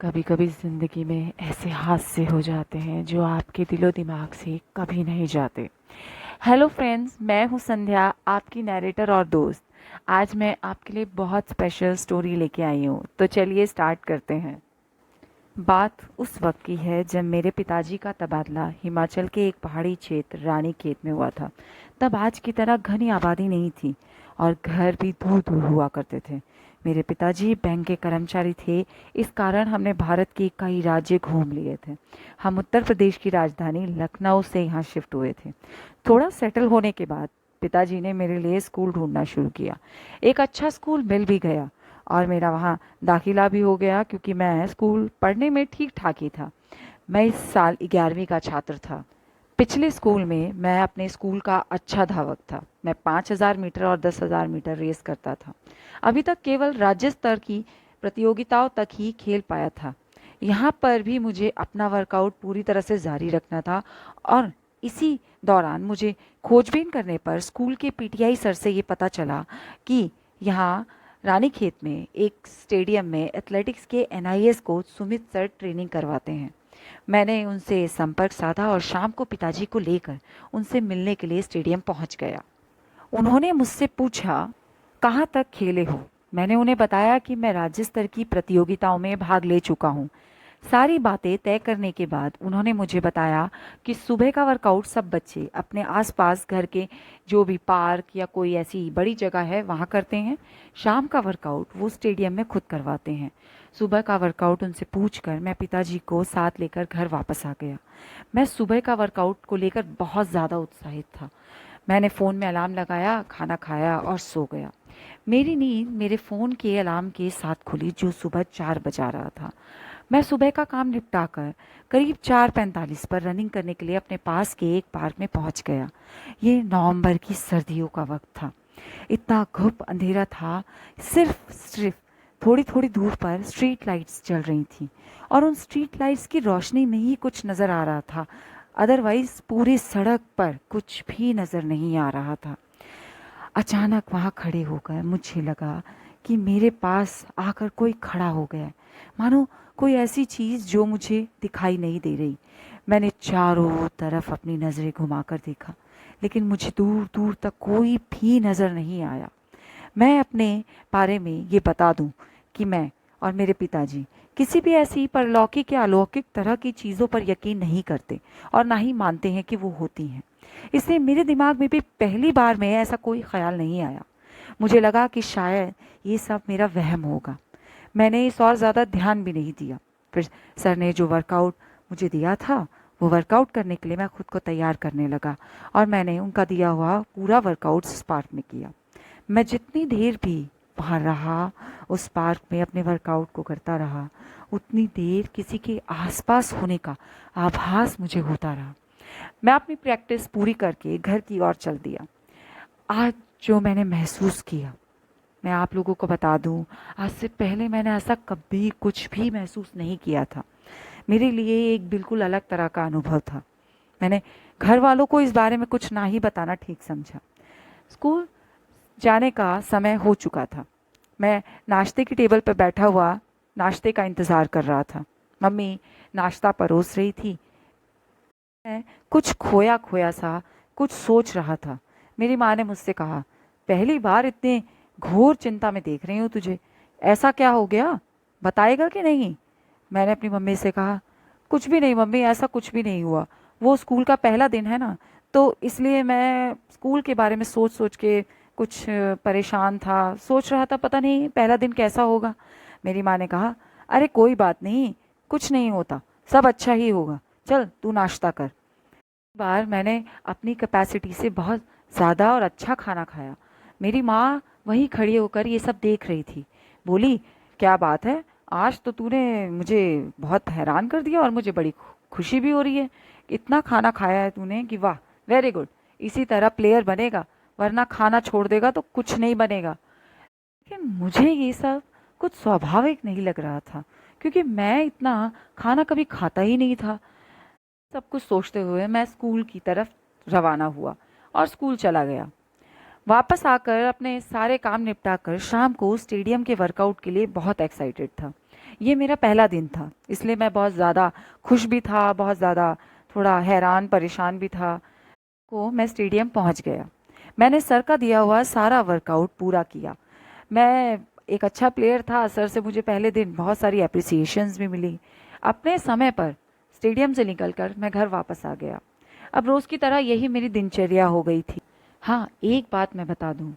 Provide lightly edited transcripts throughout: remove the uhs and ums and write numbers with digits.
कभी कभी ज़िंदगी में ऐसे हादसे हो जाते हैं जो आपके दिलो दिमाग से कभी नहीं जाते। हेलो फ्रेंड्स, मैं हूँ संध्या, आपकी नैरेटर और दोस्त। आज मैं आपके लिए बहुत स्पेशल स्टोरी लेके आई हूँ, तो चलिए स्टार्ट करते हैं। बात उस वक्त की है जब मेरे पिताजी का तबादला हिमाचल के एक पहाड़ी क्षेत्र रानीखेत में हुआ था। तब आज की तरह घनी आबादी नहीं थी और घर भी दूर दूर हुआ करते थे। मेरे पिताजी बैंक के कर्मचारी थे, इस कारण हमने भारत के कई राज्य घूम लिए थे। हम उत्तर प्रदेश की राजधानी लखनऊ से यहाँ शिफ्ट हुए थे। थोड़ा सेटल होने के बाद पिताजी ने मेरे लिए स्कूल ढूंढना शुरू किया। एक अच्छा स्कूल मिल भी गया और मेरा वहाँ दाखिला भी हो गया, क्योंकि मैं स्कूल पढ़ने में ठीक ठाक ही था। मैं इस साल 11वीं का छात्र था। पिछले स्कूल में मैं अपने स्कूल का अच्छा धावक था। मैं 5000 मीटर और 10,000 मीटर रेस करता था। अभी तक केवल राज्य स्तर की प्रतियोगिताओं तक ही खेल पाया था। यहाँ पर भी मुझे अपना वर्कआउट पूरी तरह से जारी रखना था। और इसी दौरान मुझे खोजबीन करने पर स्कूल के पीटीआई सर से ये पता चला कि यहाँ रानीखेत में एक स्टेडियम में एथलेटिक्स के NIS coach Sumit sir training करवाते हैं। मैंने उनसे संपर्क साधा और शाम को पिताजी को लेकर उनसे मिलने के लिए स्टेडियम पहुंच गया। उन्होंने मुझसे पूछा, कहाँ तक खेले हो? मैंने उन्हें बताया कि मैं राज्य स्तर की प्रतियोगिताओं में भाग ले चुका हूँ। सारी बातें तय करने के बाद उन्होंने मुझे बताया कि सुबह का वर्कआउट सब बच्चे अपने आसपास घर के जो भी पार्क या कोई ऐसी बड़ी जगह है वहाँ करते हैं। शाम का वर्कआउट वो स्टेडियम में खुद करवाते हैं। सुबह का वर्कआउट उनसे पूछकर मैं पिताजी को साथ लेकर घर वापस आ गया। मैं सुबह का वर्कआउट को लेकर बहुत ज़्यादा उत्साहित था। मैंने फ़ोन में अलार्म लगाया, खाना खाया और सो गया। मेरी नींद मेरे फ़ोन के अलार्म के साथ खुली, जो सुबह 4 बजा रहा था। मैं सुबह का काम निपटाकर करीब 4:45 पर रनिंग करने के लिए अपने पास के एक पार्क में पहुंच गया। ये नवंबर की सर्दियों का वक्त था। इतना घुप अंधेरा था। सिर्फ थोड़ी थोड़ी दूर पर स्ट्रीट लाइट्स जल रही थी और उन स्ट्रीट लाइट्स की रोशनी में ही कुछ नज़र आ रहा था। अदरवाइज पूरी सड़क पर कुछ भी नज़र नहीं आ रहा था। अचानक वहाँ खड़े होकर मुझे लगा कि मेरे पास आकर कोई खड़ा हो गया है, मानो कोई ऐसी चीज़ जो मुझे दिखाई नहीं दे रही। मैंने चारों तरफ अपनी नज़रें घुमाकर देखा, लेकिन मुझे दूर दूर तक कोई भी नज़र नहीं आया। मैं अपने बारे में ये बता दूं कि मैं और मेरे पिताजी किसी भी ऐसी परलौकिक या अलौकिक तरह की चीज़ों पर यकीन नहीं करते और ना ही मानते हैं कि वो होती हैं। इसलिए मेरे दिमाग में भी पहली बार में ऐसा कोई ख्याल नहीं आया। मुझे लगा कि शायद ये सब मेरा वहम होगा। मैंने इस और ज़्यादा ध्यान भी नहीं दिया। फिर सर ने जो वर्कआउट मुझे दिया था, वो वर्कआउट करने के लिए मैं खुद को तैयार करने लगा और मैंने उनका दिया हुआ पूरा वर्कआउट उस पार्क में किया। मैं जितनी देर भी वहाँ रहा, उस पार्क में अपने वर्कआउट को करता रहा, उतनी देर किसी के आसपास होने का आभास मुझे होता रहा। मैं अपनी प्रैक्टिस पूरी करके घर की ओर चल दिया। आज जो मैंने महसूस किया, मैं आप लोगों को बता दूं, आज से पहले मैंने ऐसा कभी कुछ भी महसूस नहीं किया था। मेरे लिए एक बिल्कुल अलग तरह का अनुभव था। मैंने घर वालों को इस बारे में कुछ ना ही बताना ठीक समझा। स्कूल जाने का समय हो चुका था। मैं नाश्ते की टेबल पर बैठा हुआ नाश्ते का इंतज़ार कर रहा था। मम्मी नाश्ता परोस रही थी। मैं कुछ खोया खोया सा कुछ सोच रहा था। मेरी माँ ने मुझसे कहा, पहली बार इतने घोर चिंता में देख रही हूँ तुझे, ऐसा क्या हो गया, बताएगा कि नहीं? मैंने अपनी मम्मी से कहा, कुछ भी नहीं मम्मी, ऐसा कुछ भी नहीं हुआ। वो स्कूल का पहला दिन है ना, तो इसलिए मैं स्कूल के बारे में सोच सोच के कुछ परेशान था। सोच रहा था पता नहीं पहला दिन कैसा होगा। मेरी माँ ने कहा, अरे कोई बात नहीं, कुछ नहीं होता, सब अच्छा ही होगा, चल तू नाश्ता कर। बार मैंने अपनी कैपेसिटी से बहुत ज़्यादा और अच्छा खाना खाया। मेरी माँ वहीं खड़ी होकर ये सब देख रही थी। बोली, क्या बात है, आज तो तूने मुझे बहुत हैरान कर दिया और मुझे बड़ी खुशी भी हो रही है। इतना खाना खाया है तूने कि वाह, वेरी गुड। इसी तरह प्लेयर बनेगा, वरना खाना छोड़ देगा तो कुछ नहीं बनेगा। लेकिन मुझे ये सब कुछ स्वाभाविक नहीं लग रहा था, क्योंकि मैं इतना खाना कभी खाता ही नहीं था। सब कुछ सोचते हुए मैं स्कूल की तरफ रवाना हुआ और स्कूल चला गया। वापस आकर अपने सारे काम निपटाकर शाम को स्टेडियम के वर्कआउट के लिए बहुत एक्साइटेड था। ये मेरा पहला दिन था, इसलिए मैं बहुत ज़्यादा खुश भी था, बहुत ज़्यादा थोड़ा हैरान परेशान भी था। मैं स्टेडियम पहुंच गया। मैंने सर का दिया हुआ सारा वर्कआउट पूरा किया। मैं एक अच्छा प्लेयर था। सर से मुझे पहले दिन बहुत सारी अप्रिसिएशंस भी मिली। अपने समय पर स्टेडियम से निकलकर मैं घर वापस आ गया। अब रोज़ की तरह यही मेरी दिनचर्या हो गई थी। हाँ, एक बात मैं बता दूं,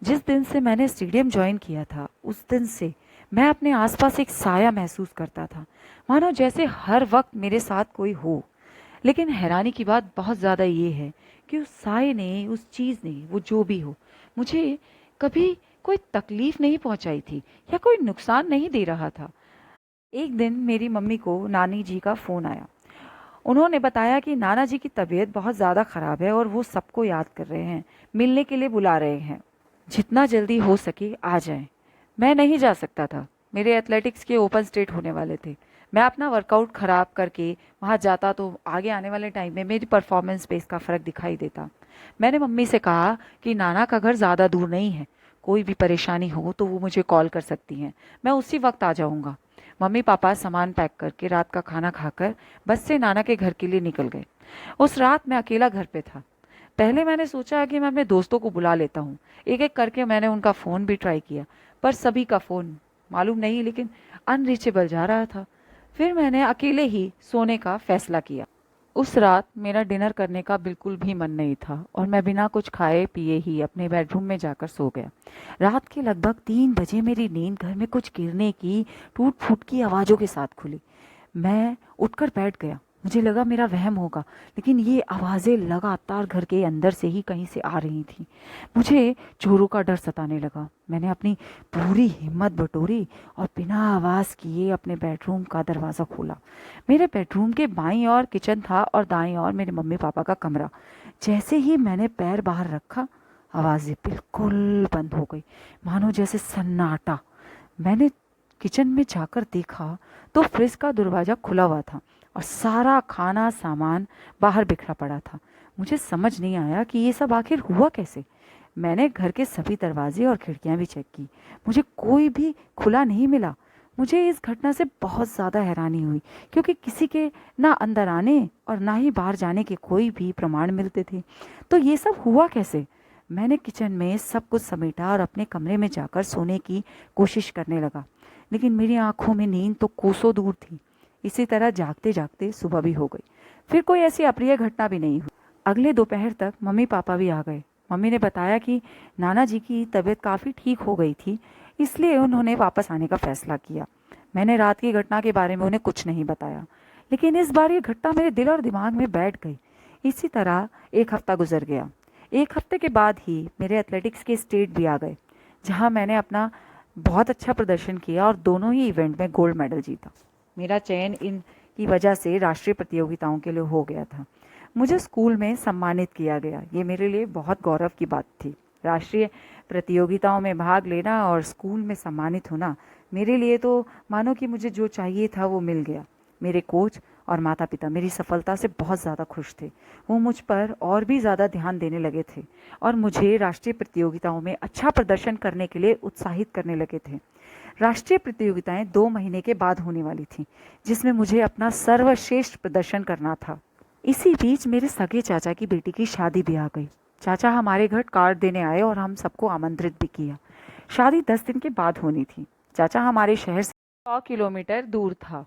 जिस दिन से मैंने स्टेडियम ज्वाइन किया था उस दिन से मैं अपने आसपास एक साया महसूस करता था, मानो जैसे हर वक्त मेरे साथ कोई हो। लेकिन हैरानी की बात बहुत ज़्यादा ये है कि उस साए ने, उस चीज़ ने, वो जो भी हो, मुझे कभी कोई तकलीफ नहीं पहुंचाई थी या कोई नुकसान नहीं दे रहा था। एक दिन मेरी मम्मी को नानी जी का फ़ोन आया। उन्होंने बताया कि नाना जी की तबीयत बहुत ज़्यादा ख़राब है और वो सबको याद कर रहे हैं, मिलने के लिए बुला रहे हैं। जितना जल्दी हो सके आ जाएं। मैं नहीं जा सकता था, मेरे एथलेटिक्स के ओपन स्टेट होने वाले थे। मैं अपना वर्कआउट ख़राब करके वहाँ जाता तो आगे आने वाले टाइम में मेरी परफॉर्मेंस पे इसका फ़र्क दिखाई देता। मैंने मम्मी से कहा कि नाना का घर ज़्यादा दूर नहीं है, कोई भी परेशानी हो तो वो मुझे कॉल कर सकती हैं, मैं उसी वक्त आ जाऊँगा। मम्मी पापा सामान पैक करके रात का खाना खाकर बस से नाना के घर के लिए निकल गए। उस रात मैं अकेला घर पे था। पहले मैंने सोचा कि मैं अपने दोस्तों को बुला लेता हूँ। एक एक करके मैंने उनका फ़ोन भी ट्राई किया, पर सभी का फ़ोन मालूम नहीं, लेकिन अनरीचेबल जा रहा था। फिर मैंने अकेले ही सोने का फैसला किया। उस रात मेरा डिनर करने का बिल्कुल भी मन नहीं था और मैं बिना कुछ खाए पिए ही अपने बेडरूम में जाकर सो गया। रात के लगभग 3 बजे मेरी नींद घर में कुछ गिरने की, टूट फूट की आवाज़ों के साथ खुली। मैं उठकर बैठ गया। मुझे लगा मेरा वहम होगा, लेकिन ये आवाज़ें लगातार घर के अंदर से ही कहीं से आ रही थीं। मुझे चोरों का डर सताने लगा। मैंने अपनी पूरी हिम्मत बटोरी और बिना आवाज़ किए अपने बेडरूम का दरवाज़ा खोला। मेरे बेडरूम के बाईं ओर किचन था और दाईं ओर मेरे मम्मी पापा का कमरा। जैसे ही मैंने पैर बाहर रखा, आवाज़ें बिल्कुल बंद हो गई, मानो जैसे सन्नाटा। मैंने किचन में जाकर देखा तो फ्रिज का दरवाज़ा खुला हुआ था और सारा खाना सामान बाहर बिखरा पड़ा था। मुझे समझ नहीं आया कि ये सब आखिर हुआ कैसे। मैंने घर के सभी दरवाजे और खिड़कियां भी चेक की, मुझे कोई भी खुला नहीं मिला। मुझे इस घटना से बहुत ज़्यादा हैरानी हुई, क्योंकि किसी के ना अंदर आने और ना ही बाहर जाने के कोई भी प्रमाण मिलते थे। तो ये सब हुआ कैसे? मैंने किचन में सब कुछ समेटा और अपने कमरे में जाकर सोने की कोशिश करने लगा, लेकिन मेरी आंखों में नींद तो कोसों दूर थी। इसी तरह जागते जागते सुबह भी हो गई। फिर कोई ऐसी अप्रिय घटना भी नहीं हुई। अगले दोपहर तक मम्मी पापा भी आ गए। मम्मी ने बताया कि नाना जी की तबीयत काफ़ी ठीक हो गई थी, इसलिए उन्होंने वापस आने का फैसला किया। मैंने रात की घटना के बारे में उन्हें कुछ नहीं बताया, लेकिन इस बार ये घटना मेरे दिल और दिमाग में बैठ गई। इसी तरह एक हफ्ता गुजर गया। एक हफ्ते के बाद ही मेरे एथलेटिक्स के स्टेट भी आ गए, जहाँ मैंने अपना बहुत अच्छा प्रदर्शन किया और दोनों ही इवेंट में गोल्ड मेडल जीता। मेरा चयन इन की वजह से राष्ट्रीय प्रतियोगिताओं के लिए हो गया था। मुझे स्कूल में सम्मानित किया गया। ये मेरे लिए बहुत गौरव की बात थी। राष्ट्रीय प्रतियोगिताओं में भाग लेना और स्कूल में सम्मानित होना मेरे लिए तो मानो कि मुझे जो चाहिए था वो मिल गया। मेरे कोच और माता पिता मेरी सफलता से बहुत ज़्यादा खुश थे। वो मुझ पर और भी ज़्यादा ध्यान देने लगे थे और मुझे राष्ट्रीय प्रतियोगिताओं में अच्छा प्रदर्शन करने के लिए उत्साहित करने लगे थे। राष्ट्रीय प्रतियोगिताएं 2 महीने के बाद होने वाली थी, जिसमें मुझे अपना सर्वश्रेष्ठ प्रदर्शन करना था। इसी बीच मेरे सगे चाचा की बेटी की शादी भी आ गई। चाचा हमारे घर कार्ड देने आए और हम सबको आमंत्रित भी किया। शादी 10 दिन के बाद होनी थी। चाचा हमारे शहर से 100 किलोमीटर दूर था।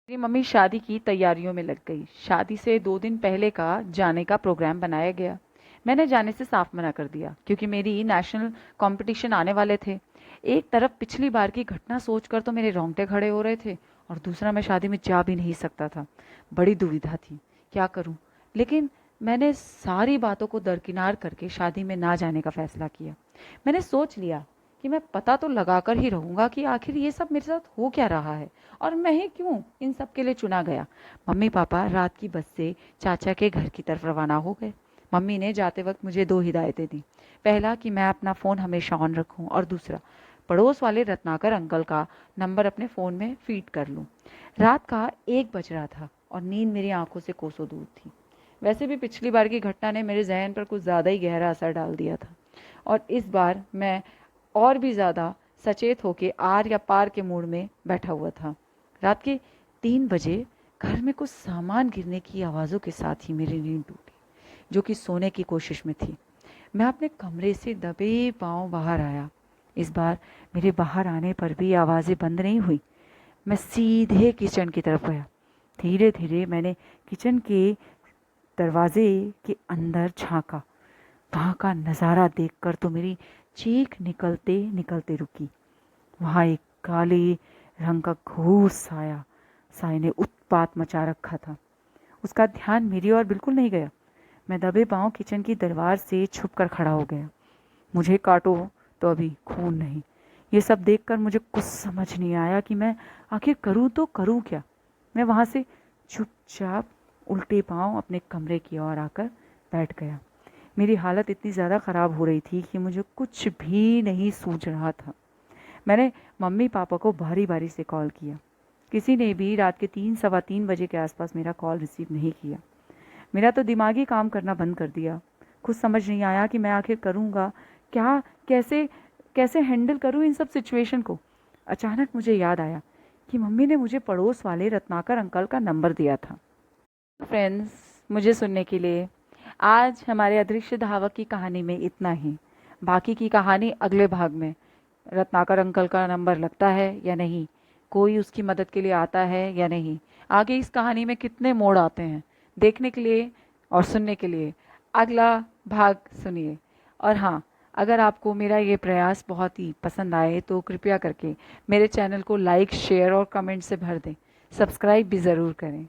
मेरी मम्मी शादी की तैयारियों में लग गई। शादी से 2 दिन पहले का जाने का प्रोग्राम बनाया गया। मैंने जाने से साफ मना कर दिया, क्योंकि मेरी नेशनल कंपटीशन आने वाले थे। एक तरफ पिछली बार की घटना सोचकर तो मेरे रोंगटे खड़े हो रहे थे, और दूसरा मैं शादी में जा भी नहीं सकता था। बड़ी दुविधा थी, क्या करूं? लेकिन मैंने सारी बातों को दरकिनार करके शादी में ना जाने का फैसला किया। मैंने सोच लिया कि मैं पता तो लगाकर ही रहूंगा कि आखिर ये सब मेरे साथ हो क्या रहा है और मैं ही क्यों इन सब के लिए चुना गया। मम्मी पापा रात की बस से चाचा के घर की तरफ रवाना हो गए। मम्मी ने जाते वक्त मुझे 2 हिदायतें दी। पहला कि मैं अपना फ़ोन हमेशा ऑन रखूं, और दूसरा, पड़ोस वाले रत्नाकर अंकल का नंबर अपने फ़ोन में फीड कर लूं। रात का 1 बज रहा था और नींद मेरी आंखों से कोसों दूर थी। वैसे भी पिछली बार की घटना ने मेरे जहन पर कुछ ज़्यादा ही गहरा असर डाल दिया था, और इस बार मैं और भी ज़्यादा सचेत होके आर या पार के मूड में बैठा हुआ था। रात के 3 बजे घर में कुछ सामान गिरने की आवाज़ों के साथ ही मेरी नींद टूटी, जो कि सोने की कोशिश में थी। मैं अपने कमरे से दबे पांव बाहर आया। इस बार मेरे बाहर आने पर भी आवाज़ें बंद नहीं हुई। मैं सीधे किचन की तरफ गया। धीरे धीरे मैंने किचन के दरवाजे के अंदर झांका। वहाँ का नज़ारा देखकर तो मेरी चीख निकलते निकलते रुकी। वहाँ एक काले रंग का घूस साए ने उत्पात मचा रखा था। उसका ध्यान मेरी ओर बिल्कुल नहीं गया। मैं दबे पांव किचन की दीवार से छुपकर खड़ा हो गया। मुझे काटो तो अभी खून नहीं। ये सब देखकर मुझे कुछ समझ नहीं आया कि मैं आखिर करूँ तो करूँ क्या। मैं वहाँ से चुपचाप उल्टे पांव अपने कमरे की ओर आकर बैठ गया। मेरी हालत इतनी ज़्यादा ख़राब हो रही थी कि मुझे कुछ भी नहीं सूझ रहा था। मैंने मम्मी पापा को बारी बारी से कॉल किया। किसी ने भी रात के 3 सवा 3 बजे के आसपास मेरा कॉल रिसीव नहीं किया। मेरा तो दिमाग ही काम करना बंद कर दिया। कुछ समझ नहीं आया कि मैं आखिर करूँगा क्या, कैसे कैसे हैंडल करूँ इन सब सिचुएशन को। अचानक मुझे याद आया कि मम्मी ने मुझे पड़ोस वाले रत्नाकर अंकल का नंबर दिया था। फ्रेंड्स, मुझे सुनने के लिए आज हमारे अदृश्य धावक की कहानी में इतना ही। बाकी की कहानी अगले भाग में। रत्नाकर अंकल का नंबर लगता है या नहीं, कोई उसकी मदद के लिए आता है या नहीं, आगे इस कहानी में कितने मोड़ आते हैं, देखने के लिए और सुनने के लिए अगला भाग सुनिए। और हाँ, अगर आपको मेरा ये प्रयास बहुत ही पसंद आए तो कृपया करके मेरे चैनल को लाइक, शेयर और कमेंट से भर दें। सब्सक्राइब भी ज़रूर करें।